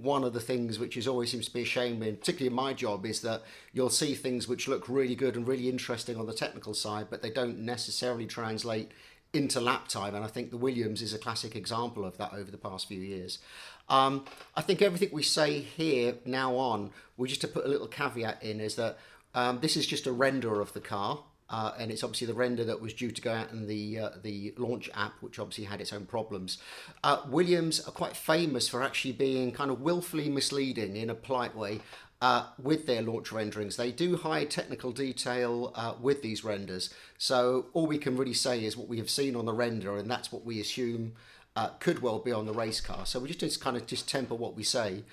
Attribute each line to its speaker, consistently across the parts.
Speaker 1: one of the things which is always seems to be a shame, in particularly in my job, is that you'll see things which look really good and really interesting on the technical side, but they don't necessarily translate into lap time. And I think the Williams is a classic example of that over the past few years. I think everything we say here now on, we just to put a little caveat in, is that this is just a render of the car. And it's obviously the render that was due to go out in the launch app, which obviously had its own problems. Williams are quite famous for actually being kind of willfully misleading in a polite way with their launch renderings. They do hide technical detail with these renders. So all we can really say is what we have seen on the render, and that's what we assume could well be on the race car. So we just need to kind of just temper what we say.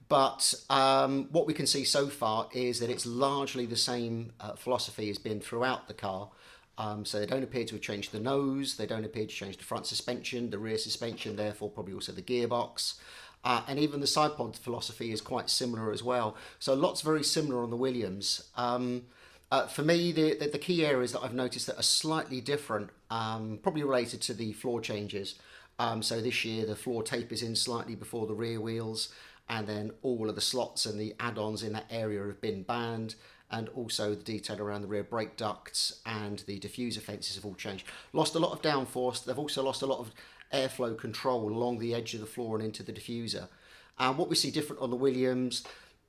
Speaker 1: But what we can see so far is that it's largely the same philosophy has been throughout the car. So they don't appear to have changed the nose, they don't appear to change the front suspension, the rear suspension, therefore probably also the gearbox. And even the side pod philosophy is quite similar as well. So lots very similar on the Williams. For me, the key areas that I've noticed that are slightly different, probably related to the floor changes. So this year the floor tapers in slightly before the rear wheels, and then all of the slots and the add-ons in that area have been banned, and also the detail around the rear brake ducts and the diffuser fences have all changed. Lost a lot of downforce. They've also lost a lot of airflow control along the edge of the floor and into the diffuser. What we see different on the Williams,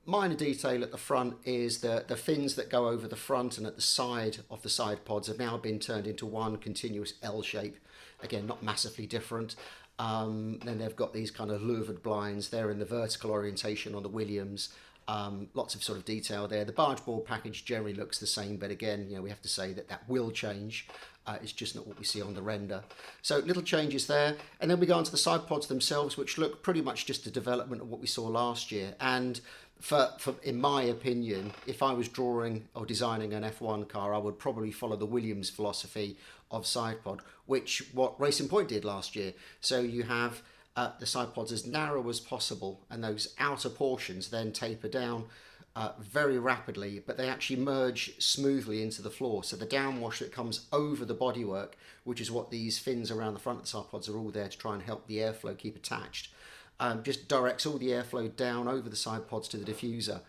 Speaker 1: minor detail at the front, is that the fins that go over the front and at the side of the side pods have now been turned into one continuous L shape. Again, not massively different. Then they've got these kind of louvered blinds. They're in the vertical orientation on the Williams. Lots of sort of detail there. The barge board package generally looks the same, but again, we have to say that that will change. It's just not what we see on the render. So little changes there. And then we go on to the side pods themselves, which look pretty much just a development of what we saw last year. And for in my opinion, if I was drawing or designing an F1 car, I would probably follow the Williams philosophy of side pod, which what Racing Point did last year. So you have the side pods as narrow as possible, and those outer portions then taper down very rapidly, but they actually merge smoothly into the floor. So the downwash that comes over the bodywork, which is what these fins around the front of the side pods are all there to try and help the airflow keep attached, just directs all the airflow down over the side pods to the diffuser,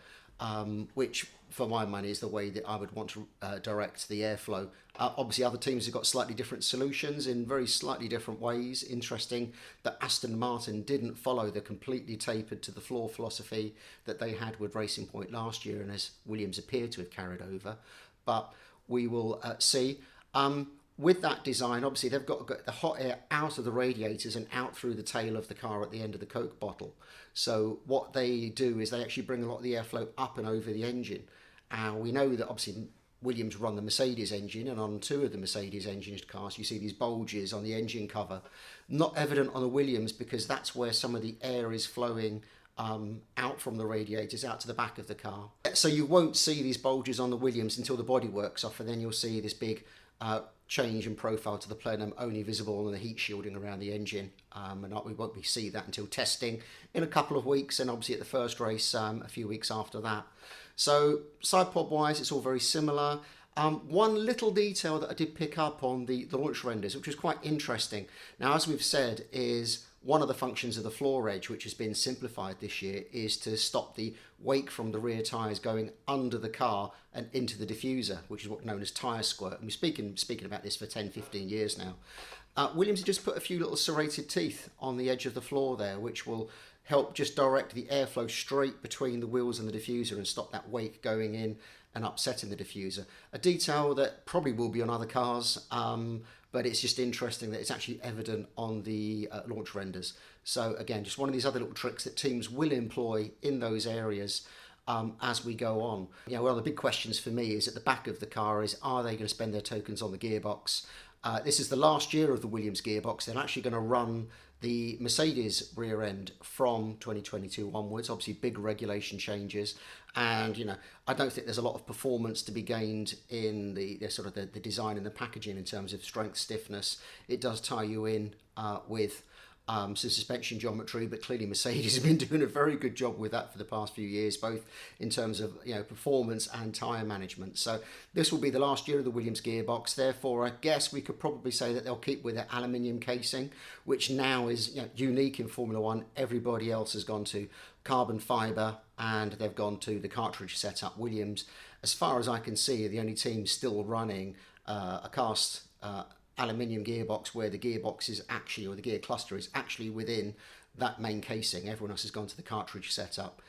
Speaker 1: which for my money is the way that I would want to direct the airflow. Obviously other teams have got slightly different solutions in very slightly different ways. Interesting that Aston Martin didn't follow the completely tapered to the floor philosophy that they had with Racing Point last year, and as Williams appear to have carried over, but we will see. With that design, obviously they've got to get the hot air out of the radiators and out through the tail of the car at the end of the Coke bottle. So what they do is they actually bring a lot of the airflow up and over the engine. And we know that obviously Williams run the Mercedes engine, and on two of the Mercedes engine cars you see these bulges on the engine cover. Not evident on the Williams because that's where some of the air is flowing out from the radiators out to the back of the car. So you won't see these bulges on the Williams until the body works off, and then you'll see this big change in profile to the plenum only visible on the heat shielding around the engine, and we won't see that until testing in a couple of weeks, and obviously at the first race a few weeks after that. So side pod wise it's all very similar. One little detail that I did pick up on the launch renders, which was quite interesting. Now, as we've said, is one of the functions of the floor edge, which has been simplified this year, is to stop the wake from the rear tyres going under the car and into the diffuser, which is what's known as Tyre Squirt. And we're speaking about this for 10-15 years now. Williams has just put a few little serrated teeth on the edge of the floor there, which will help just direct the airflow straight between the wheels and the diffuser and stop that wake going in and upsetting the diffuser. A detail that probably will be on other cars, but it's just interesting that it's actually evident on the launch renders. So again, just one of these other little tricks that teams will employ in those areas as we go on. One of the big questions for me is at the back of the car is, are they going to spend their tokens on the gearbox? This is the last year of the Williams gearbox. They're actually going to run the Mercedes rear end from 2022 onwards. Obviously big regulation changes, and I don't think there's a lot of performance to be gained in the sort of the design and the packaging in terms of strength, stiffness. It does tie you in with some suspension geometry, but clearly Mercedes have been doing a very good job with that for the past few years, both in terms of performance and tyre management. So this will be the last year of the Williams gearbox. Therefore, I guess we could probably say that they'll keep with their aluminium casing, which now is unique in Formula One. Everybody else has gone to carbon fibre, and they've gone to the cartridge setup. Williams, as far as I can see, are the only team still running a cast aluminium gearbox where the gearbox is actually, or the gear cluster is actually within that main casing. Everyone else has gone to the cartridge setup.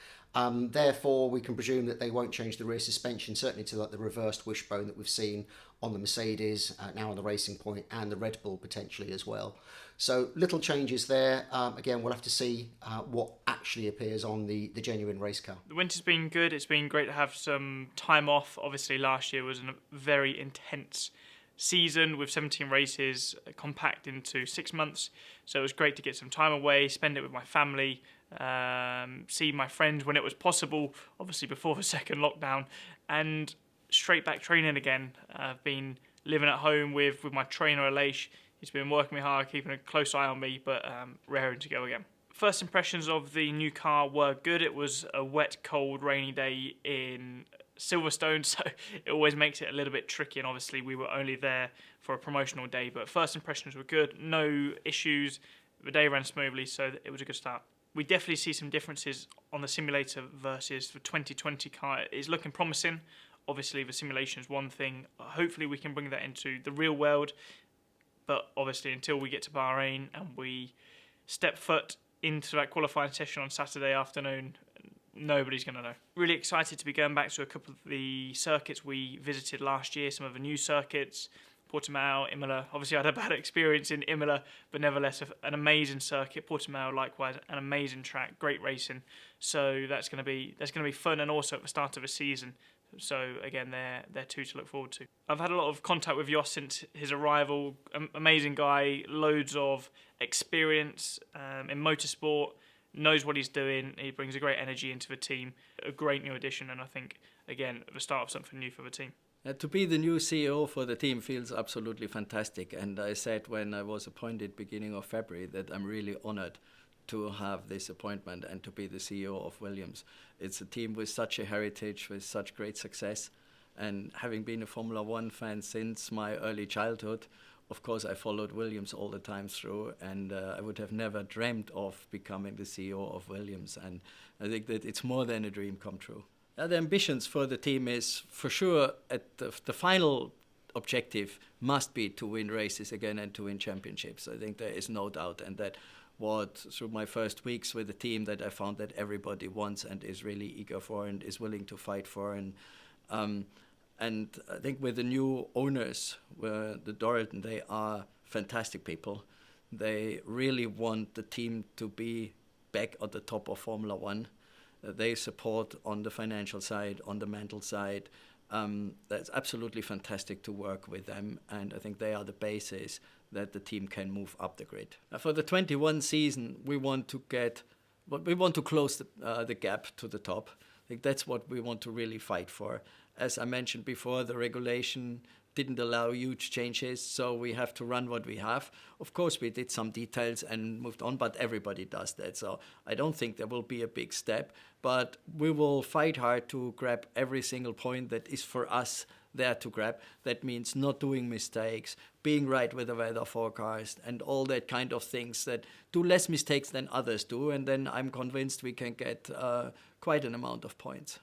Speaker 1: Therefore, we can presume that they won't change the rear suspension, certainly to like the reversed wishbone that we've seen on the Mercedes, now on the Racing Point, and the Red Bull potentially as well. So little changes there. Again, we'll have to see what actually appears on the genuine race car.
Speaker 2: The winter's been good. It's been great to have some time off. Obviously, last year was a very intense season with 17 races compact into 6 months. So it was great to get some time away, spend it with my family, see my friends when it was possible, obviously before the second lockdown, and straight back training again. I've been living at home with my trainer, Aleix. He's been working me hard, keeping a close eye on me, but raring to go again. First impressions of the new car were good. It was a wet, cold, rainy day in Silverstone, so it always makes it a little bit tricky, and obviously we were only there for a promotional day, but first impressions were good, no issues, the day ran smoothly, so it was a good start. We definitely see some differences on the simulator versus the 2020 car. It's looking promising. Obviously the simulation is one thing, hopefully we can bring that into the real world, but obviously until we get to Bahrain and we step foot into that qualifying session on Saturday afternoon, nobody's going to know. Really excited to be going back to a couple of the circuits we visited last year, some of the new circuits, Portimao, Imola. Obviously I had a bad experience in Imola, but nevertheless an amazing circuit. Portimao likewise, an amazing track, great racing. So that's going to be fun, and also at the start of the season. So again, they're two to look forward to. I've had a lot of contact with Jost since his arrival. Amazing guy, loads of experience in motorsport, knows what he's doing. He brings a great energy into the team. A great new addition, and I think again the start of something new for the team.
Speaker 3: To be the new CEO for the team feels absolutely fantastic, and I said when I was appointed beginning of February that I'm really honored to have this appointment and to be the CEO of Williams. It's a team with such a heritage, with such great success, and having been a Formula One fan since my early childhood, of course I followed Williams all the time through, and I would have never dreamt of becoming the CEO of Williams, and I think that it's more than a dream come true. The ambitions for the team is, for sure, at the final objective must be to win races again and to win championships. I think there is no doubt, and that what through my first weeks with the team that I found that everybody wants and is really eager for and is willing to fight for. And I think with the new owners, the Doralton, they are fantastic people. They really want the team to be back at the top of Formula One. They support on the financial side, on the mental side. That's absolutely fantastic to work with them, and I think they are the basis that the team can move up the grid. For the 21 season, we want to close the gap to the top. I think that's what we want to really fight for. As I mentioned before, the regulation didn't allow huge changes, so we have to run what we have. Of course, we did some details and moved on, but everybody does that. So I don't think there will be a big step, but we will fight hard to grab every single point that is for us there to grab. That means not doing mistakes, being right with the weather forecast, and all that kind of things that do less mistakes than others do. And then I'm convinced we can get quite an amount of points.